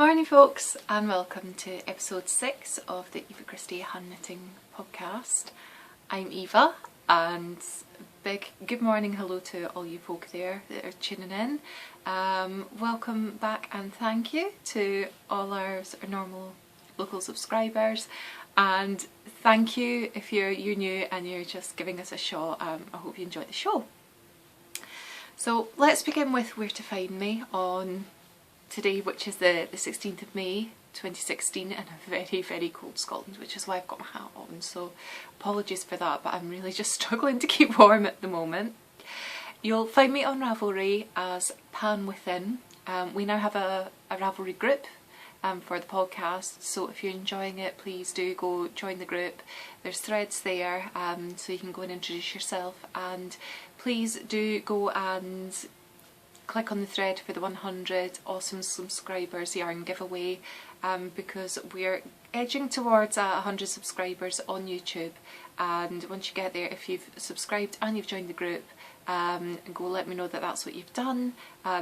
Morning folks, and welcome to episode 6 of the Eva Christie hand knitting podcast. I'm Eva, and big good morning hello to all you folk there that are tuning in. Welcome back and thank you to all our sort of normal local subscribers, and thank you if you're new and you're just giving us a shot. I hope you enjoy the show. So let's begin with where to find me on today, which is the 16th of May 2016 in a very cold Scotland, which is why I've got my hat on, so apologies for that, but I'm really just struggling to keep warm at the moment. You'll find me on Ravelry as Pan Within. We now have a Ravelry group for the podcast, so if you're enjoying it, please do go join the group. There's threads there, so you can go and introduce yourself, and please do go and click on the thread for the 100 awesome subscribers yarn giveaway, because we're edging towards 100 subscribers on YouTube, and once you get there, if you've subscribed and you've joined the group, go let me know that that's what you've done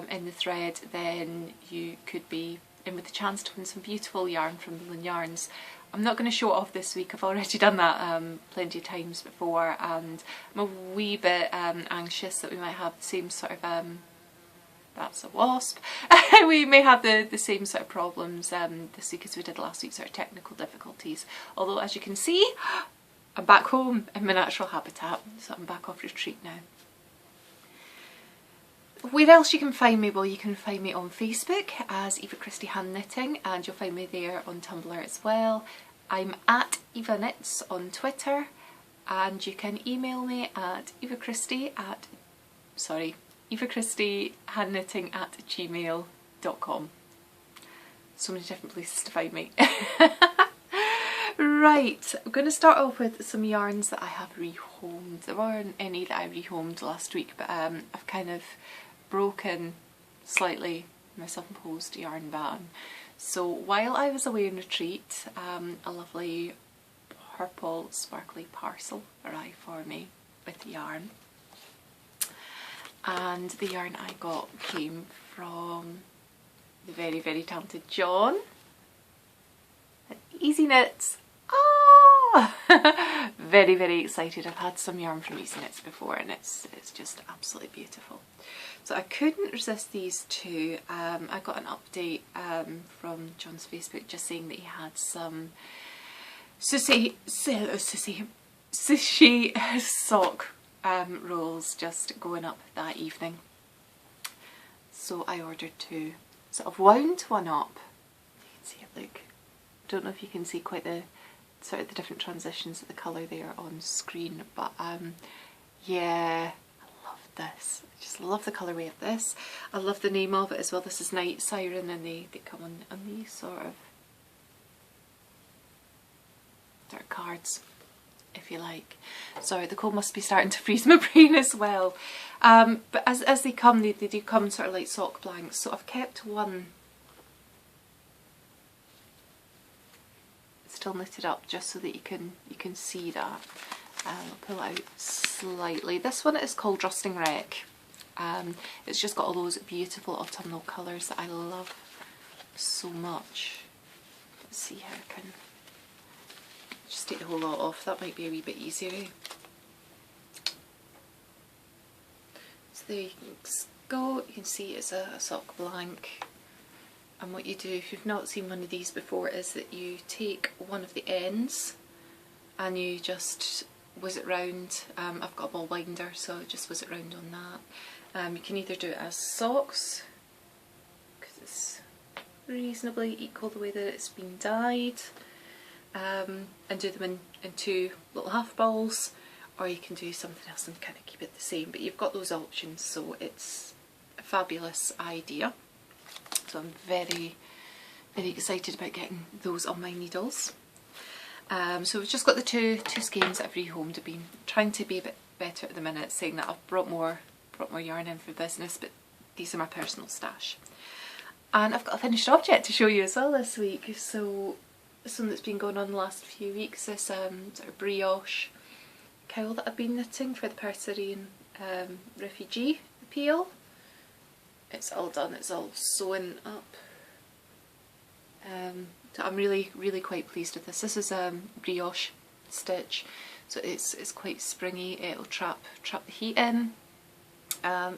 in the thread. Then you could be in with a chance to win some beautiful yarn from Millen Yarns. I'm not going to show it off this week, I've already done that plenty of times before, and I'm a wee bit anxious that we might have the same sort of that's a wasp. We may have the same sort of problems this week as we did last week, sort of technical difficulties. Although, as you can see, I'm back home in my natural habitat, so I'm back off retreat now. Where else you can find me? Well, you can find me on Facebook as Eva Christie Hand Knitting, and you'll find me there on Tumblr as well. I'm at Eva Knits on Twitter, and you can email me at evachristiehandknitting@gmail.com. So many different places to find me. Right, I'm going to start off with some yarns that I have rehomed. There weren't any that I rehomed last week, but I've kind of broken slightly my self-imposed yarn ban. So while I was away on retreat, a lovely purple sparkly parcel arrived for me with yarn. And the yarn I got came from the very talented John at Easy Knits. Ah! Very excited. I've had some yarn from Easy Knits before, and it's just absolutely beautiful. So I couldn't resist these two. I got an update from John's Facebook just saying that he had some sushi sock rolls just going up that evening, so I ordered two. Sort of wound one up. You can see it, look. I don't know if you can see quite the sort of the different transitions of the colour there on screen, but yeah, I love this. I just love the colourway of this. I love the name of it as well. This is Night Siren, and they come on these sort of cards, if you like. Sorry, the cold must be starting to freeze my brain as well. But as they come, they do come sort of like sock blanks. So I've kept one still knitted up just so that you can see that. I'll pull it out slightly. This one is called Rusting Wreck. It's just got all those beautiful autumnal colours that I love so much. Let's see how I can just take the whole lot off. That might be a wee bit easier. So there you can go. You can see it's a sock blank. And what you do, if you've not seen one of these before, is that you take one of the ends and you just whiz it round. I've got a ball winder, so just whiz it round on that. You can either do it as socks, because it's reasonably equal the way that it's been dyed, and do them in two little half balls, or you can do something else and kind of keep it the same, but you've got those options, so it's a fabulous idea. So I'm very excited about getting those on my needles. So we've just got the two skeins that I've rehomed. I've been trying to be a bit better at the minute, saying that I've brought more yarn in for business, but these are my personal stash. And I've got a finished object to show you as well this week. So this one that's been going on the last few weeks, this sort of brioche cowl that I've been knitting for the Persian refugee appeal. It's all done, it's all sewn up. So I'm really quite pleased with this. This is a brioche stitch, so it's quite springy. It'll trap the heat in.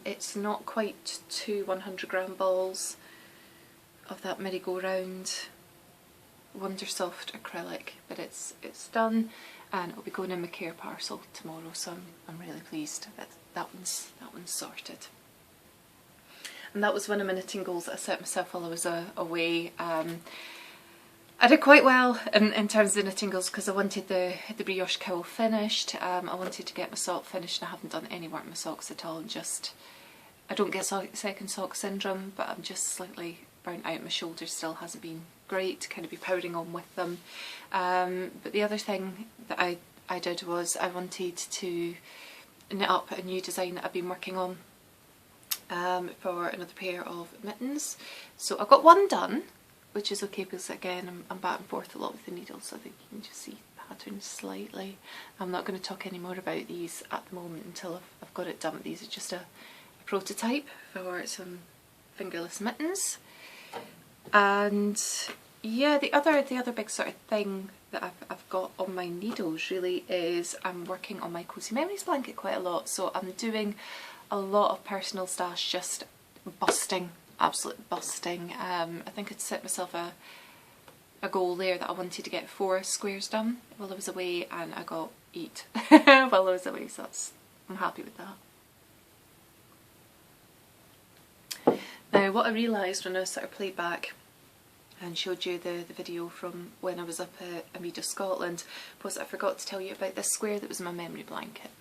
It's not quite 2 100-gram balls of that merry-go-round Wondersoft acrylic, but it's done, and it'll be going in my care parcel tomorrow. So I'm really pleased that that one's sorted. And that was one of my knitting goals that I set myself while I was away. I did quite well in terms of the knitting goals because I wanted the brioche cowl finished. I wanted to get my sock finished, and I haven't done any work on my socks at all. I don't get second sock syndrome, but I'm just slightly burnt out. My shoulder still hasn't been great to kind of be powering on with them. But the other thing that I did was I wanted to knit up a new design that I've been working on for another pair of mittens. So I've got one done, which is okay because again I'm back and forth a lot with the needles, so I think you can just see the pattern slightly. I'm not going to talk any more about these at the moment until I've got it done. These are just a prototype for some fingerless mittens. And yeah, the other big sort of thing that I've got on my needles really is I'm working on my Cozy Memories blanket quite a lot. So I'm doing a lot of personal stash, just busting, absolute busting. I think I'd set myself a goal there that I wanted to get 4 squares done while I was away, and I got 8 while I was away, so I'm happy with that. Now what I realised when I sort of played back and showed you the video from when I was up at Mitered, Scotland, was I forgot to tell you about this square that was my memory blanket.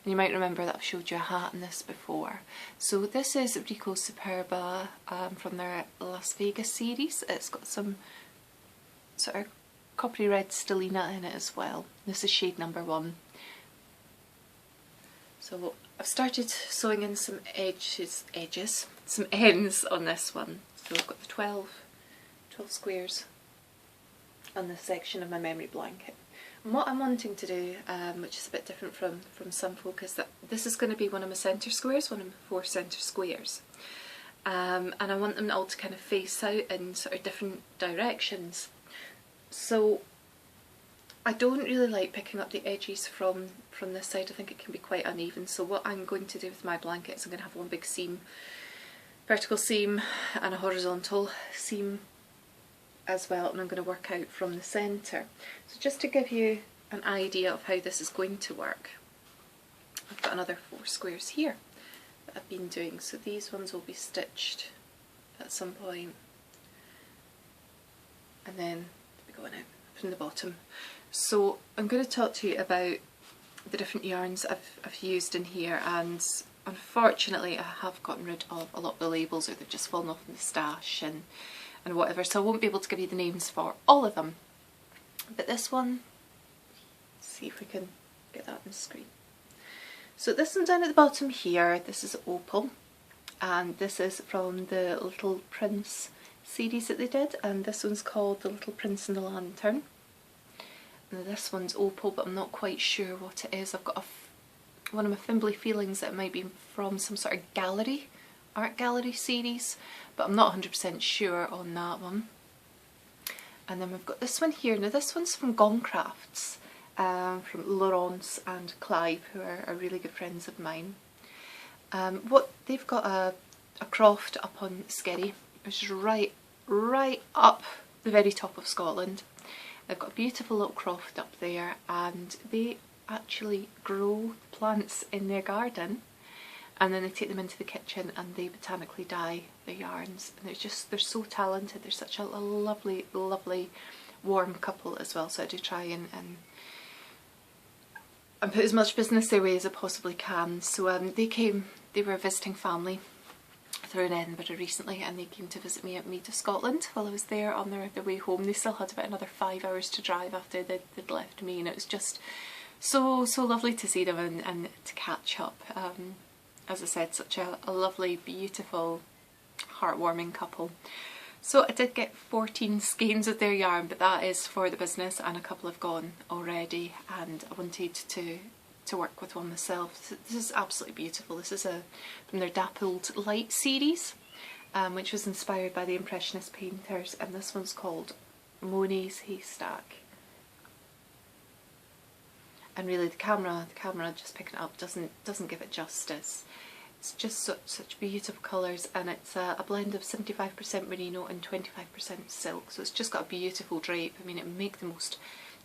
And you might remember that I've showed you a hat in this before. So this is Rico Superba from their Las Vegas series. It's got some sort of coppery red stellina in it as well. This is shade number 1. So I've started sewing in some some ends on this one. So I've got the 12 squares on this section of my memory blanket. And what I'm wanting to do, which is a bit different from some folk, is that this is going to be one of my centre squares, one of my 4 centre squares. And I want them all to kind of face out in sort of different directions. So I don't really like picking up the edges from this side. I think it can be quite uneven. So what I'm going to do with my blanket is I'm going to have one big seam, vertical seam and a horizontal seam as well, and I'm going to work out from the centre. So just to give you an idea of how this is going to work, I've got another 4 squares here that I've been doing. So these ones will be stitched at some point, and then they'll be going out from the bottom. So I'm going to talk to you about the different yarns I've used in here, and unfortunately I have gotten rid of a lot of the labels, or they've just fallen off in the stash and whatever, so I won't be able to give you the names for all of them. But this one, let's see if we can get that on the screen. So this one down at the bottom here, this is Opal, and this is from the Little Prince series that they did, and this one's called The Little Prince and the Lantern. And this one's Opal, but I'm not quite sure what it is. I've got one of my fimbly feelings that it might be from some sort of art gallery series, but I'm not 100% sure on that one. And then we've got this one here. Now this one's from Gone Crafts, from Laurence and Clive, who are really good friends of mine. They've got a croft up on Skerry, which is right up the very top of Scotland. They've got a beautiful little croft up there, and they actually grow plants in their garden, and then they take them into the kitchen and they botanically dye the yarns. And they're so talented. They're such a lovely warm couple as well. So I do try and put as much business their way as I possibly can. So they were visiting family through in Edinburgh recently, and they came to visit me at Mitered, Scotland while I was there on their way home. They still had about another 5 hours to drive after they'd left me, and it was just so lovely to see them and to catch up. As I said, such a lovely, beautiful, heartwarming couple. So I did get 14 skeins of their yarn, but that is for the business, and a couple have gone already, and I wanted to work with one myself. This is absolutely beautiful. This is from their Dappled Light series, which was inspired by the Impressionist painters, and this one's called Monet's Haystack. And really the camera just picking it up doesn't give it justice. It's just such beautiful colours, and it's a blend of 75% merino and 25% silk, so it's just got a beautiful drape. I mean, it would make the most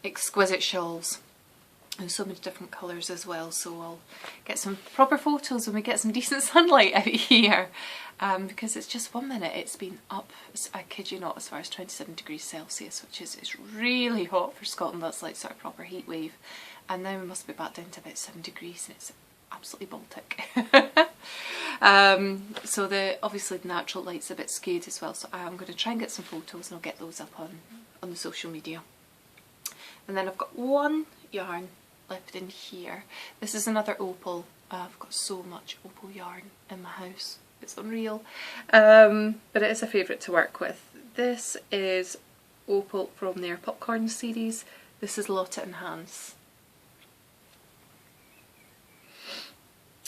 exquisite shawls, and so many different colours as well, so I'll get some proper photos when we get some decent sunlight out here, because it's just 1 minute it's been up, I kid you not, as far as 27 degrees Celsius, which is it's really hot for Scotland. That's like sort of proper heat wave, and now we must be back down to about 7 degrees, and it's absolutely Baltic. So obviously the natural light's a bit skewed as well, so I'm going to try and get some photos, and I'll get those up on the social media. And then I've got one yarn left in here. This is another opal. I've got so much opal yarn in my house, it's unreal, but it is a favourite to work with. This is opal from their Popcorn series. This is Lotte and Hans.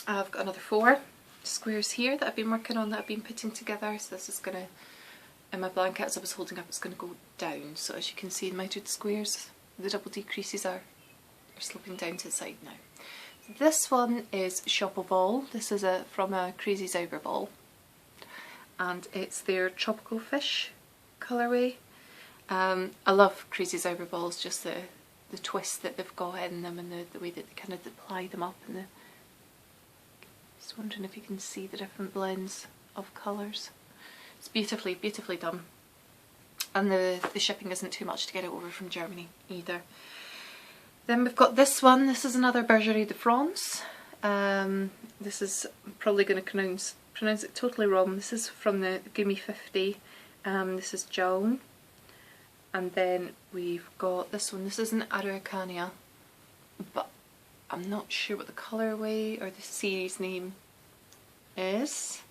I've got another 4 squares here that I've been working on, that I've been putting together. So this is going to, in my blanket as I was holding up, it's going to go down. So as you can see, the mitered squares, the double decreases are sloping down to the side now. This one is Shop of All. This is from a Crazy Zauber ball, and it's their tropical fish colourway. I love Crazy Zauber balls, just the twist that they've got in them, and the way that they kind of apply them up, and just wondering if you can see the different blends of colours. It's beautifully done, and the shipping isn't too much to get it over from Germany either. Then we've got this one. This is another Bergerie de France. This is probably going to pronounce it totally wrong. This is from the Gimme 50. This is Joan. And then we've got this one. This is an Araucania, but I'm not sure what the colourway or the series name is.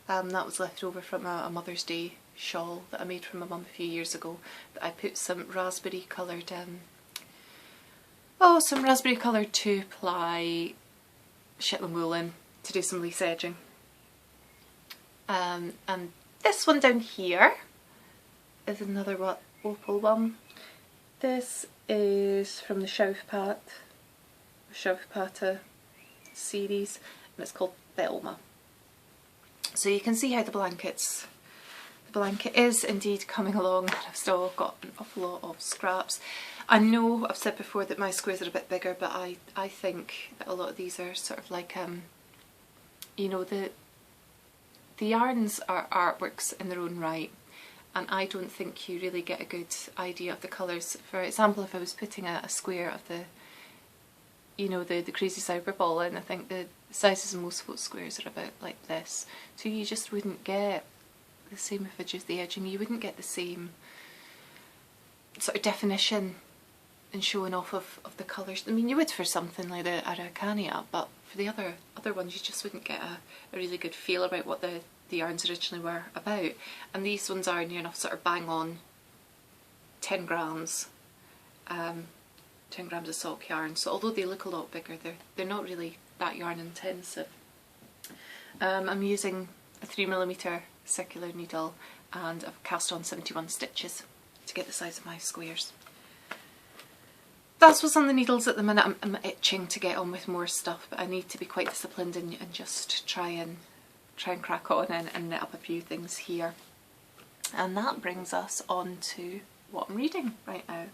That was left over from a Mother's Day shawl that I made for my mum a few years ago, that I put some raspberry coloured some raspberry coloured 2-ply Shetland wool in to do some lace edging. And this one down here is another opal one. This is from the Schaufpata series, and it's called Thelma. So you can see how the blanket is indeed coming along, and I've still got an awful lot of scraps. I know I've said before that my squares are a bit bigger, but I think that a lot of these are sort of like, you know, the yarns are artworks in their own right, and I don't think you really get a good idea of the colours. For example, if I was putting a square of the, you know, the Crazy Zauber ball in, I think the sizes of most folks' squares are about like this, so you just wouldn't get the same, if I just the edging, you wouldn't get the same sort of definition and showing off of the colours. I mean, you would for something like the Araucania, but for the other ones you just wouldn't get a really good feel about what the yarns originally were about. And these ones are near enough sort of bang on 10 grams, 10 grams of sock yarn. So although they look a lot bigger, they're not really that yarn intensive. I'm using a 3mm circular needle, and I've cast on 71 stitches to get the size of my squares. That's what's on the needles at the minute. I'm itching to get on with more stuff, but I need to be quite disciplined and just try and crack on and knit up a few things here. And that brings us on to what I'm reading right now.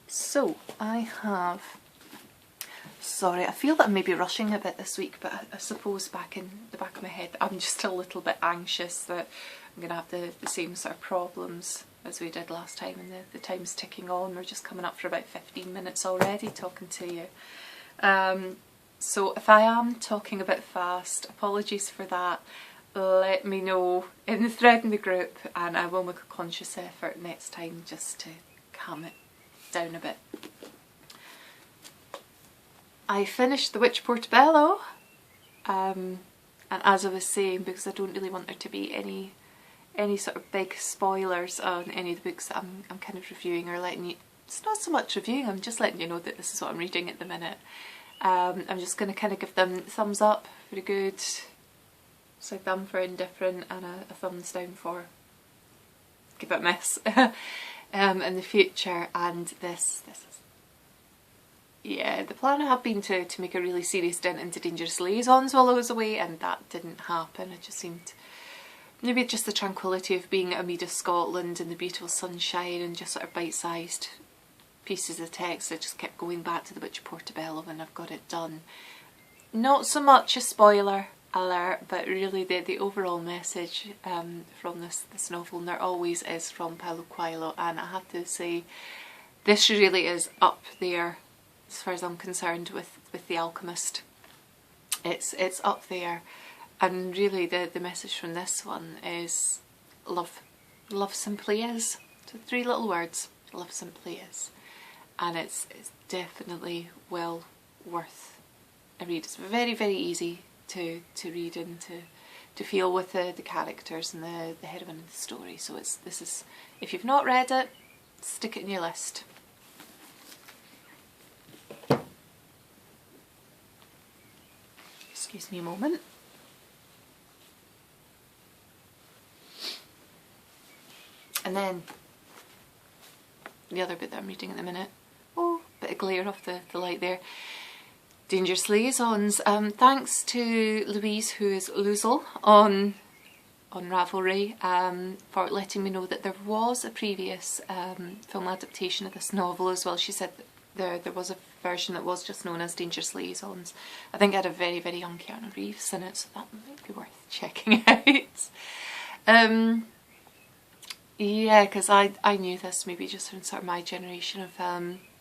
So I have, sorry, I feel that I'm maybe rushing a bit this week, but I suppose back in the back of my head I'm just a little bit anxious that I'm going to have the same sort of problems as we did last time, and the time's ticking on. We're just coming up for about 15 minutes already talking to you. So if I am talking a bit fast, apologies for that. Let me know in the thread in the group, and I will make a conscious effort next time just to calm it down a bit. I finished The Witch Portobello, and as I was saying, because I don't really want there to be any sort of big spoilers on any of the books that I'm kind of reviewing or letting you, it's not so much reviewing, I'm just letting you know that this is what I'm reading at the minute. I'm just going to kind of give them thumbs up for a good, so a thumb for indifferent and a thumbs down for give it a miss in the future. And this is, yeah, the plan had been to make a really serious dent into Dangerous Liaisons while I was away, and that didn't happen. It just seemed, maybe just the tranquility of being at Mead of Scotland and the beautiful sunshine and just sort of bite-sized pieces of text. I just kept going back to the Witch of Portobello and I've got it done. Not so much a spoiler alert, but really the overall message from this novel, and there always is from Paulo Coelho, and I have to say this really is up there as far as I'm concerned with The Alchemist. It's up there, and really the message from this one is love. Love simply is. So 3 little words, love simply is. And it's definitely well worth a read. It's very, very easy to read and to feel with the characters and the heroine of the story. So this is, if you've not read it, stick it in your list. Excuse me a moment. And then the other bit that I'm reading at the minute, oh, bit of glare off the light there, Dangerous Liaisons. Thanks to Louise, who is Loozle on Ravelry, for letting me know that there was a previous film adaptation of this novel as well. She said that there was a version that was just known as Dangerous Liaisons. I think it had a very, very young Keanu Reeves in it, so that might be worth checking out. Yeah, because I knew this maybe just from sort of my generation of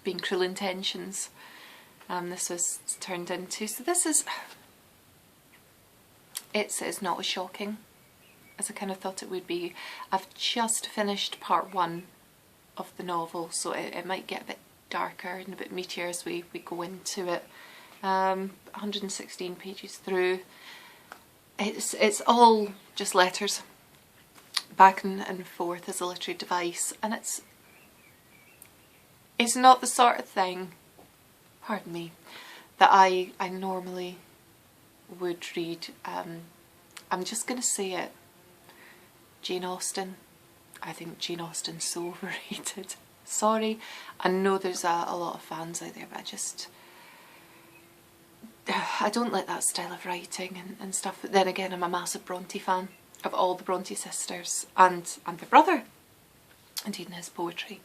being Cruel Intentions. This was turned into, so this is, it's not as shocking as I kind of thought it would be. I've just finished part 1 of the novel, so it might get a bit darker and a bit meatier as we go into it. 116 pages through. It's all just letters back and forth as a literary device, and it's not the sort of thing, pardon me, that I normally would read. I'm just going to say it, Jane Austen. I think Jane Austen's so overrated. Sorry, I know there's a lot of fans out there, but I don't like that style of writing and stuff. But then again, I'm a massive Bronte fan, of all the Bronte sisters and their brother, indeed in his poetry.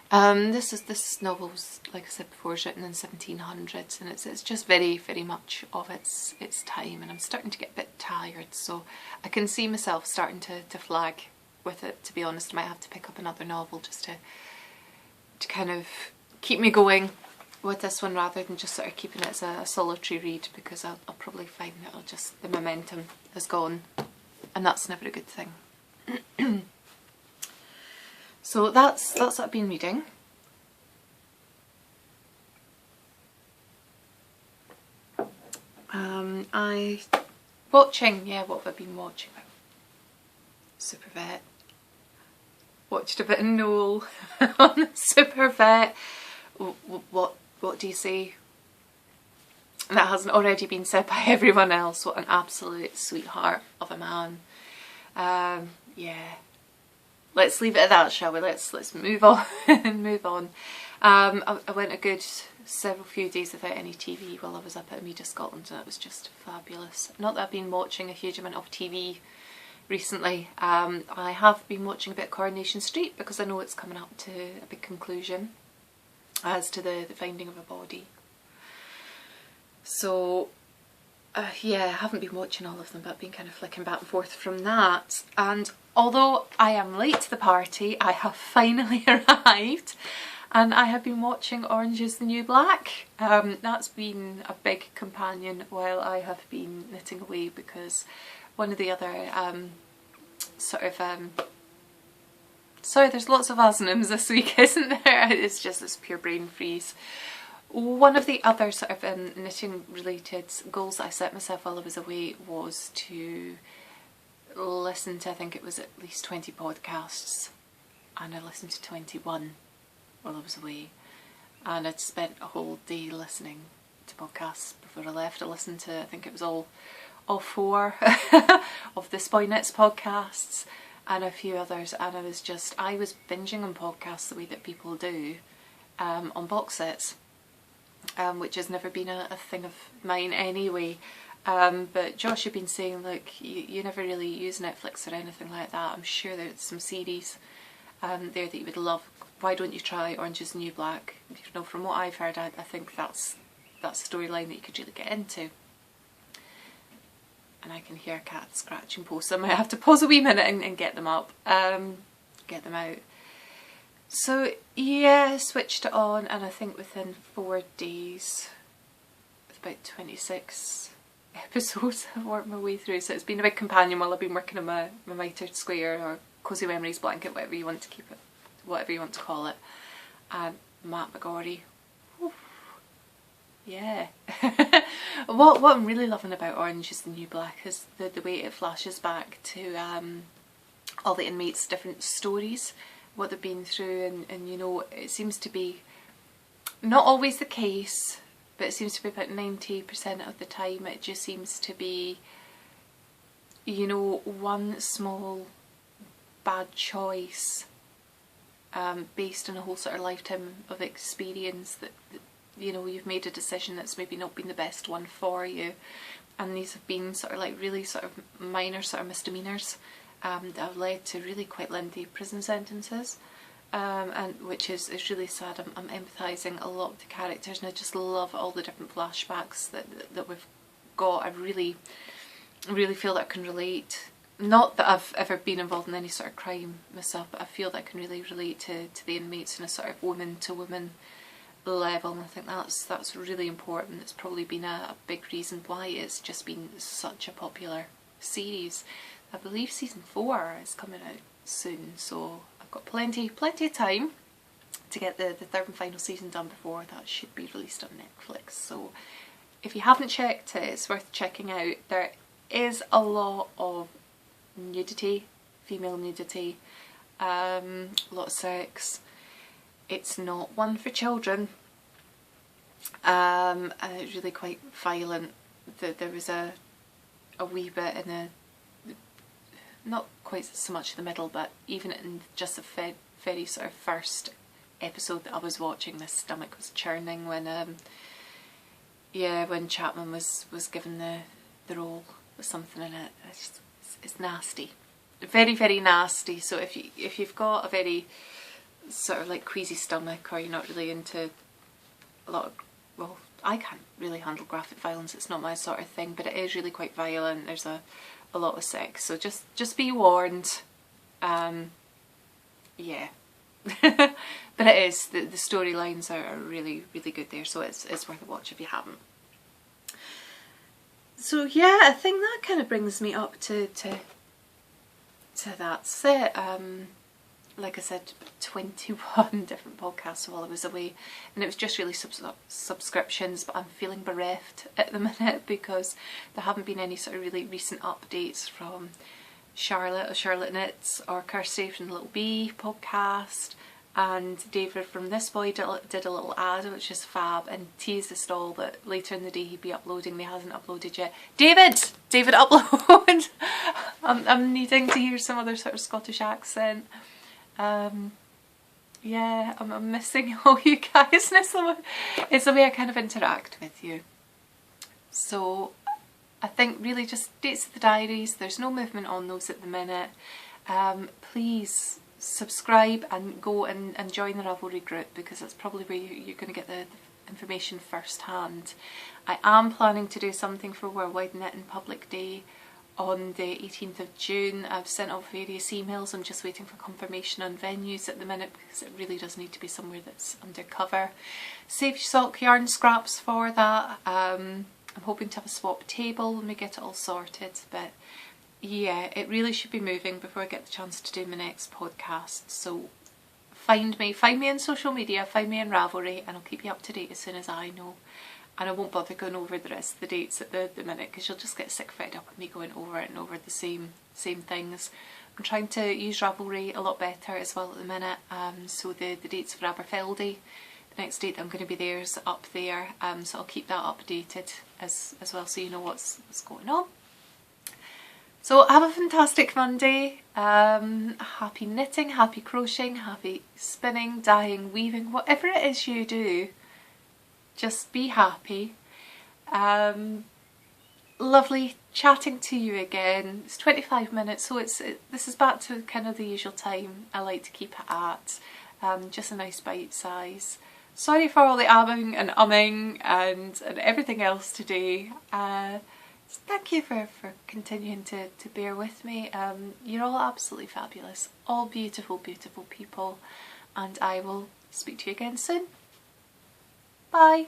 This novel was, like I said before, was written in 1700s, and it's just very, very much of its time, and I'm starting to get a bit tired, so I can see myself starting to flag with it, to be honest. I might have to pick up another novel just to kind of keep me going with this one, rather than just sort of keeping it as a solitary read, because I'll probably find that the momentum is gone, and that's never a good thing. So that's what I've been reading. What have I been watching? Super Vet. Watched a bit of Noel on Super Vet. What do you say? That hasn't already been said by everyone else. What an absolute sweetheart of a man. Yeah. Let's leave it at that, shall we? Let's move on and move on. I went a good few days without any TV while I was up at Mead of Scotland, and it was just fabulous. Not that I've been watching a huge amount of TV recently. I have been watching a bit of Coronation Street because I know it's coming up to a big conclusion as to the finding of a body. So yeah, I haven't been watching all of them, but I've been kind of flicking back and forth from that. And although I am late to the party, I have finally arrived, and I have been watching Orange is the New Black. That's been a big companion while I have been knitting away, because one of the other sorry, there's lots of synonyms this week, isn't there? It's just this pure brain freeze. One of the other sort of knitting related goals that I set myself while I was away was to listen to, I think it was at least 20 podcasts, and I listened to 21 while I was away, and I'd spent a whole day listening podcasts before I left. I listened to, I think it was all 4 of the Spoy Knits podcasts and a few others, and I was binging on podcasts the way that people do on box sets, which has never been a thing of mine anyway. But Josh had been saying, look, you never really use Netflix or anything like that. I'm sure there's some series there that you would love. Why don't you try Orange is the New Black? You know, from what I've heard, I think that's a storyline that you could really get into. And I can hear a cat scratching posts, so I might have to pause a wee minute and get them up, get them out. So yeah, I switched it on, and I think within 4 days, with about 26 episodes, I've worked my way through. So it's been a big companion while I've been working on my Mitered Square, or Cozy Memories blanket, whatever you want to keep it, whatever you want to call it. Matt McGorry. Yeah. What I'm really loving about Orange is the New Black is the way it flashes back to all the inmates' different stories, what they've been through, and you know, it seems to be not always the case, but it seems to be about 90% of the time it just seems to be, you know, one small bad choice based on a whole sort of lifetime of experience that you know, you've made a decision that's maybe not been the best one for you, and these have been sort of like really sort of minor sort of misdemeanours that have led to really quite lengthy prison sentences, and which is really sad. I'm empathising a lot with the characters, and I just love all the different flashbacks that we've got. I really feel that I can relate. Not that I've ever been involved in any sort of crime myself, but I feel that I can really relate to the inmates in a sort of woman to woman level, and I think that's really important. It's probably been a big reason why it's just been such a popular series. I believe season 4 is coming out soon, so I've got plenty of time to get the 3rd and final season done before that should be released on Netflix. So if you haven't checked it, it's worth checking out. There is a lot of nudity, female nudity, a lot of sex. It's not one for children, and it's really quite violent. There was a wee bit in not quite so much the middle, but even in just the very sort of first episode that I was watching, my stomach was churning when when Chapman was given the role with something in it. It's nasty, very, very nasty. So if you've got a very sort of like queasy stomach, or you're not really into a lot of, well, I can't really handle graphic violence, it's not my sort of thing, but it is really quite violent. There's a lot of sex, so just be warned. Yeah. But it is, the storylines are really, really good there, so it's worth a watch if you haven't. So yeah, I think that kind of brings me up to that's it. Like I said, 21 different podcasts while I was away, and it was just really subscriptions, but I'm feeling bereft at the minute because there haven't been any sort of really recent updates from Charlotte of Charlotte Knits, or Kirsty from the Little Bee podcast, and David from This Boy did a little ad which is fab, and teased us all that later in the day he'd be uploading. He hasn't uploaded yet. David upload! I'm needing to hear some other sort of Scottish accent. Yeah, I'm missing all you guys. It's the way I kind of interact with you. So I think really just dates of the diaries. There's no movement on those at the minute. Please subscribe and go and join the Ravelry group, because that's probably where you're going to get the information firsthand. I am planning to do something for Worldwide Knitting Public Day on the 18th of June. I've sent off various emails. I'm just waiting for confirmation on venues at the minute, because it really does need to be somewhere that's undercover. Save your sock yarn scraps for that. I'm hoping to have a swap table when we get it all sorted, but yeah, it really should be moving before I get the chance to do my next podcast. So find me on social media, find me on Ravelry, and I'll keep you up to date as soon as I know. And I won't bother going over the rest of the dates at the minute, because you'll just get sick fed up of me going over it and over the same things. I'm trying to use Ravelry a lot better as well at the minute. So the dates for Aberfeldy, next date that I'm going to be there is up there, so I'll keep that updated as well, so you know what's going on. So have a fantastic Monday. Happy knitting, happy crocheting, happy spinning, dyeing, weaving, whatever it is you do, just be happy. Lovely chatting to you again. It's 25 minutes, so this is back to kind of the usual time I like to keep it at, just a nice bite size. Sorry for all the and umming and everything else today. Thank you for continuing to bear with me. You're all absolutely fabulous, all beautiful, beautiful people, and I will speak to you again soon. Bye.